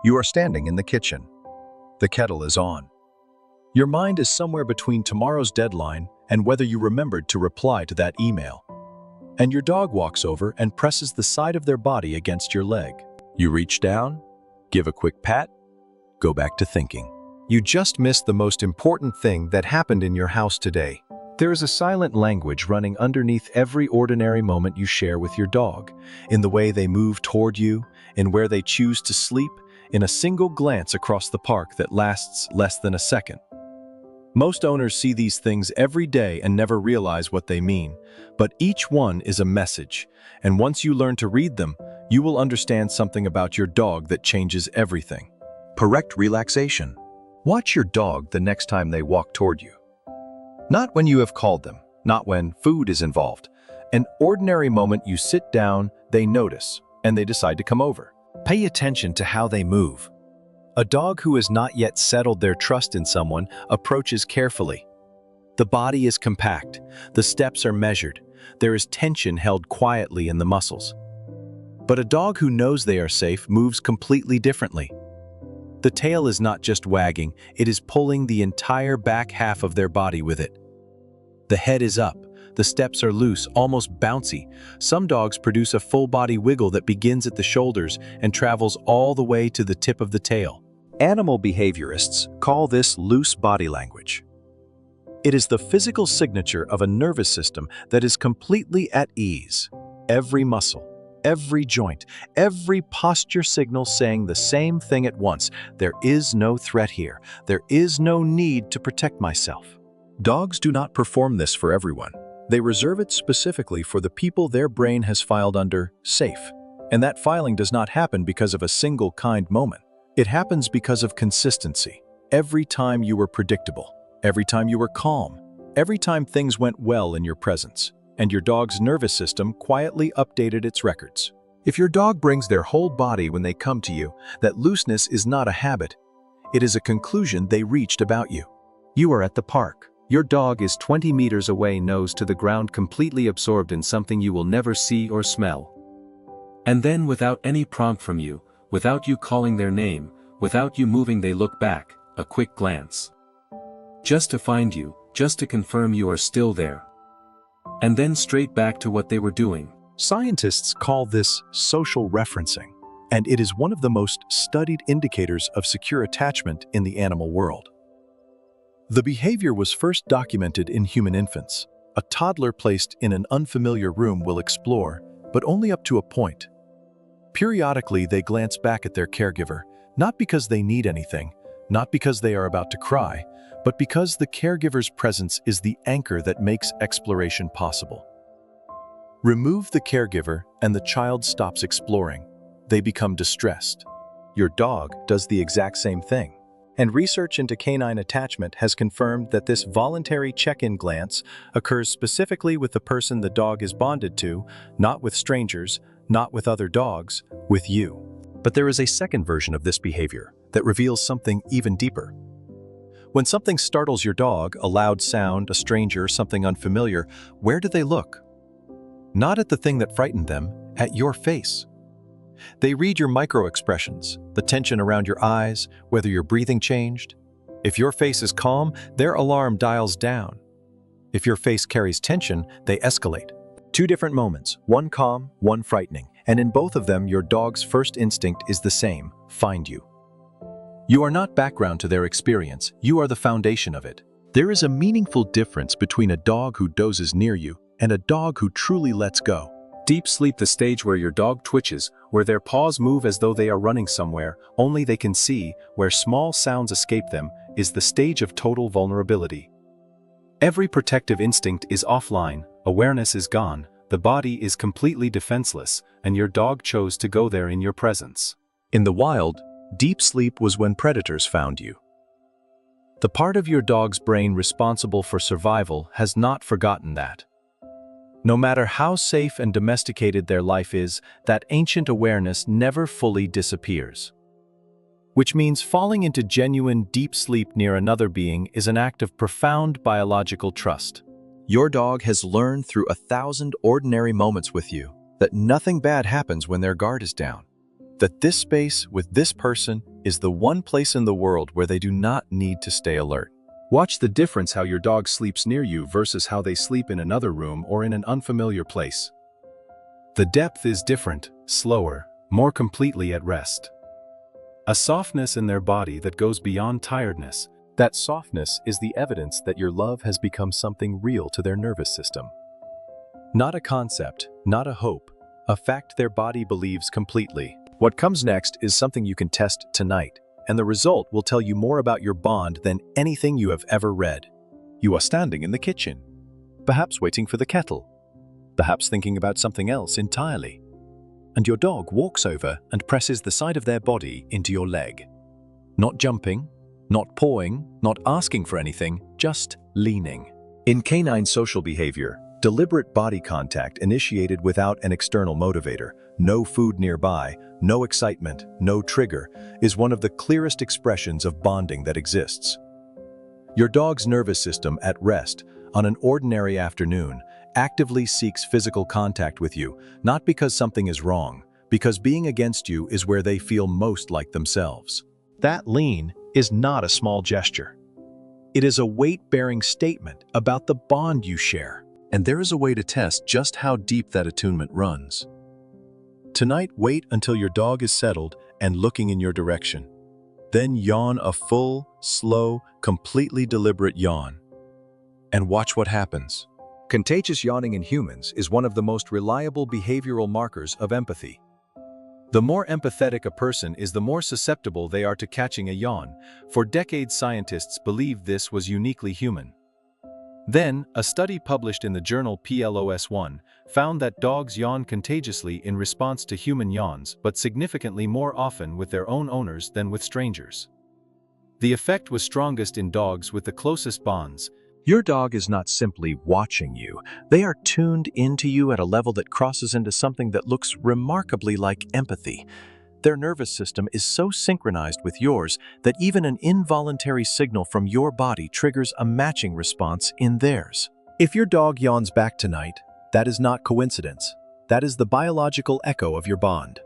You are standing in the kitchen. The kettle is on. Your mind is somewhere between tomorrow's deadline and whether you remembered to reply to that email. And your dog walks over and presses the side of their body against your leg. You reach down, give a quick pat, go back to thinking. You just missed the most important thing that happened in your house today. There is a silent language running underneath every ordinary moment you share with your dog, in the way they move toward you, in where they choose to sleep, in a single glance across the park that lasts less than a second. Most owners see these things every day and never realize what they mean, but each one is a message, and once you learn to read them, you will understand something about your dog that changes everything. Correct relaxation. Watch your dog the next time they walk toward you. Not when you have called them, not when food is involved. An ordinary moment you sit down, they notice, and they decide to come over. Pay attention to how they move. A dog who has not yet settled their trust in someone approaches carefully. The body is compact, the steps are measured, there is tension held quietly in the muscles. But a dog who knows they are safe moves completely differently. The tail is not just wagging, it is pulling the entire back half of their body with it. The head is up, the steps are loose, almost bouncy. Some dogs produce a full-body wiggle that begins at the shoulders and travels all the way to the tip of the tail. Animal behaviorists call this loose body language. It is the physical signature of a nervous system that is completely at ease. Every muscle, every joint, every posture signal saying the same thing at once. There is no threat here. There is no need to protect myself. Dogs do not perform this for everyone. They reserve it specifically for the people their brain has filed under safe. And that filing does not happen because of a single kind moment. It happens because of consistency. Every time you were predictable, every time you were calm, every time things went well in your presence, and your dog's nervous system quietly updated its records. If your dog brings their whole body when they come to you, that looseness is not a habit. It is a conclusion they reached about you. You are at the park. Your dog is 20 meters away, nose to the ground, completely absorbed in something you will never see or smell. And then, without any prompt from you, without you calling their name, without you moving, they look back, a quick glance. Just to find you, just to confirm you are still there. And then straight back to what they were doing. Scientists call this social referencing, and it is one of the most studied indicators of secure attachment in the animal world. The behavior was first documented in human infants. A toddler placed in an unfamiliar room will explore, but only up to a point. Periodically, they glance back at their caregiver, not because they need anything, not because they are about to cry, but because the caregiver's presence is the anchor that makes exploration possible. Remove the caregiver and the child stops exploring. They become distressed. Your dog does the exact same thing. And research into canine attachment has confirmed that this voluntary check-in glance occurs specifically with the person the dog is bonded to, not with strangers, not with other dogs, with you. But there is a second version of this behavior that reveals something even deeper. When something startles your dog, a loud sound, a stranger, something unfamiliar, where do they look? Not at the thing that frightened them, at your face. They read your micro-expressions, the tension around your eyes, whether your breathing changed. If your face is calm, their alarm dials down. If your face carries tension, they escalate. Two different moments, one calm, one frightening, and in both of them, your dog's first instinct is the same: find you. You are not background to their experience, you are the foundation of it. There is a meaningful difference between a dog who dozes near you and a dog who truly lets go. Deep sleep, the stage where your dog twitches, where their paws move as though they are running somewhere, only they can see, where small sounds escape them, is the stage of total vulnerability. Every protective instinct is offline, awareness is gone, the body is completely defenseless, and your dog chose to go there in your presence. In the wild, deep sleep was when predators found you. The part of your dog's brain responsible for survival has not forgotten that. No matter how safe and domesticated their life is, that ancient awareness never fully disappears. Which means falling into genuine deep sleep near another being is an act of profound biological trust. Your dog has learned through 1,000 ordinary moments with you that nothing bad happens when their guard is down. That this space with this person is the one place in the world where they do not need to stay alert. Watch the difference how your dog sleeps near you versus how they sleep in another room or in an unfamiliar place. The depth is different, slower, more completely at rest. A softness in their body that goes beyond tiredness. That softness is the evidence that your love has become something real to their nervous system. Not a concept, not a hope, a fact their body believes completely. What comes next is something you can test tonight, and the result will tell you more about your bond than anything you have ever read. You are standing in the kitchen, perhaps waiting for the kettle, perhaps thinking about something else entirely. And your dog walks over and presses the side of their body into your leg. Not jumping, not pawing, not asking for anything, just leaning. In canine social behavior, deliberate body contact initiated without an external motivator, no food nearby, no excitement, no trigger, is one of the clearest expressions of bonding that exists. Your dog's nervous system at rest, on an ordinary afternoon, actively seeks physical contact with you, not because something is wrong, because being against you is where they feel most like themselves. That lean is not a small gesture. It is a weight-bearing statement about the bond you share. And there is a way to test just how deep that attunement runs. Tonight, wait until your dog is settled and looking in your direction. Then yawn a full, slow, completely deliberate yawn. And watch what happens. Contagious yawning in humans is one of the most reliable behavioral markers of empathy. The more empathetic a person is, the more susceptible they are to catching a yawn. For decades, scientists believed this was uniquely human. Then, a study published in the journal PLOS ONE found that dogs yawn contagiously in response to human yawns, but significantly more often with their own owners than with strangers. The effect was strongest in dogs with the closest bonds. Your dog is not simply watching you. They are tuned into you at a level that crosses into something that looks remarkably like empathy. Their nervous system is so synchronized with yours that even an involuntary signal from your body triggers a matching response in theirs. If your dog yawns back tonight, that is not coincidence. That is the biological echo of your bond.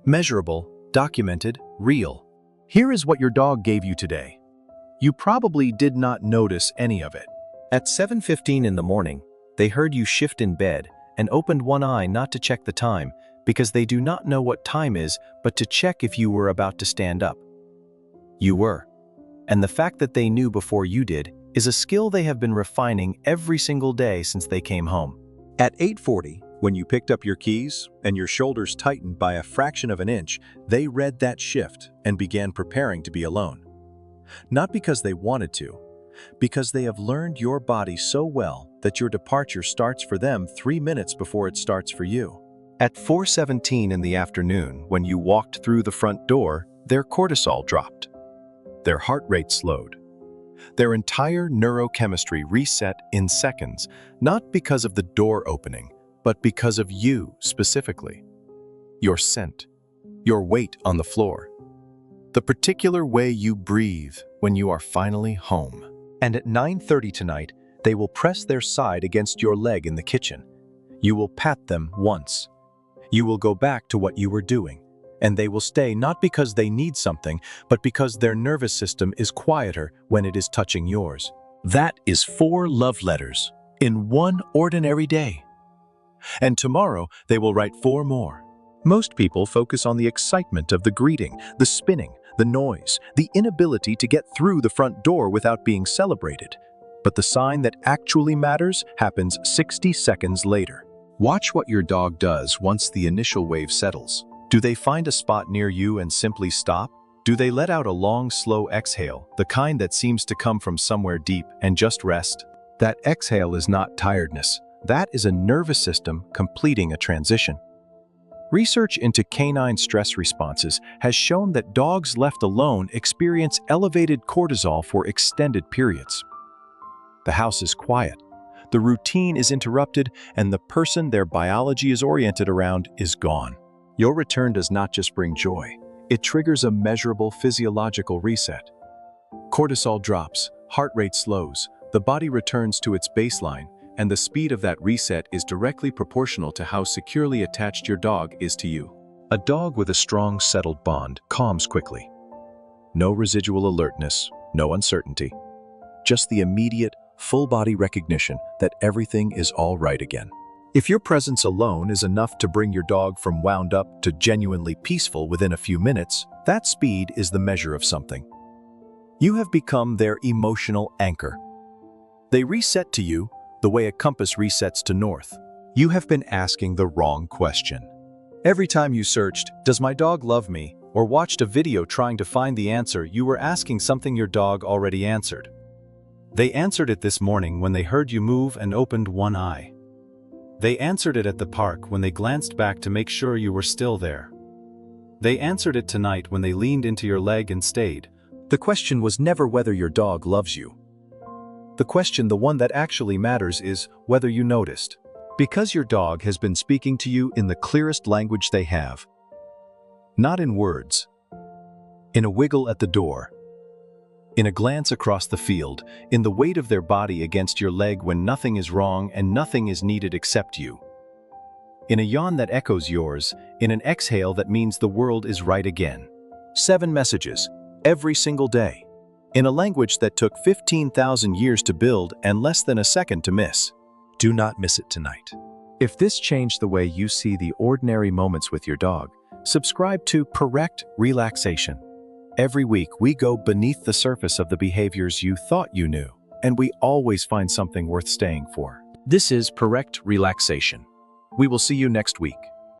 Measurable, documented, real. Here is what your dog gave you today. You probably did not notice any of it. At 7:15 in the morning, they heard you shift in bed and opened one eye not to check the time, because they do not know what time is, but to check if you were about to stand up. You were. And the fact that they knew before you did is a skill they have been refining every single day since they came home. At 8:40, when you picked up your keys and your shoulders tightened by a fraction of an inch, they read that shift and began preparing to be alone. Not because they wanted to, because they have learned your body so well that your departure starts for them 3 minutes before it starts for you. At 4:17 in the afternoon, when you walked through the front door, their cortisol dropped. Their heart rate slowed. Their entire neurochemistry reset in seconds, not because of the door opening, but because of you specifically. Your scent, your weight on the floor, the particular way you breathe when you are finally home. And at 9:30 tonight, they will press their side against your leg in the kitchen. You will pat them once. You will go back to what you were doing, and they will stay not because they need something, but because their nervous system is quieter when it is touching yours. That is 4 love letters in one ordinary day. And tomorrow, they will write 4 more. Most people focus on the excitement of the greeting, the spinning, the noise, the inability to get through the front door without being celebrated. But the sign that actually matters happens 60 seconds later. Watch what your dog does once the initial wave settles. Do they find a spot near you and simply stop? Do they let out a long, slow exhale, the kind that seems to come from somewhere deep, and just rest? That exhale is not tiredness. That is a nervous system completing a transition. Research into canine stress responses has shown that dogs left alone experience elevated cortisol for extended periods. The house is quiet. The routine is interrupted, and the person their biology is oriented around is gone. Your return does not just bring joy. It triggers a measurable physiological reset. Cortisol drops, heart rate slows, the body returns to its baseline, and the speed of that reset is directly proportional to how securely attached your dog is to you. A dog with a strong, settled bond calms quickly. No residual alertness, no uncertainty. Just the immediate, full-body recognition that everything is all right again. If your presence alone is enough to bring your dog from wound up to genuinely peaceful within a few minutes, that speed is the measure of something. You have become their emotional anchor. They reset to you the way a compass resets to north. You have been asking the wrong question. Every time you searched, "Does my dog love me?" or watched a video trying to find the answer, you were asking something your dog already answered. They answered it this morning when they heard you move and opened one eye. They answered it at the park when they glanced back to make sure you were still there. They answered it tonight when they leaned into your leg and stayed. The question was never whether your dog loves you. The question, the one that actually matters, is whether you noticed. Because your dog has been speaking to you in the clearest language they have. Not in words. In a wiggle at the door. In a glance across the field, in the weight of their body against your leg when nothing is wrong and nothing is needed except you. In a yawn that echoes yours, in an exhale that means the world is right again. 7 messages, every single day. In a language that took 15,000 years to build and less than a second to miss. Do not miss it tonight. If this changed the way you see the ordinary moments with your dog, subscribe to Correct Relaxation. Every week, we go beneath the surface of the behaviors you thought you knew, and we always find something worth staying for. This is Correct Relaxation. We will see you next week.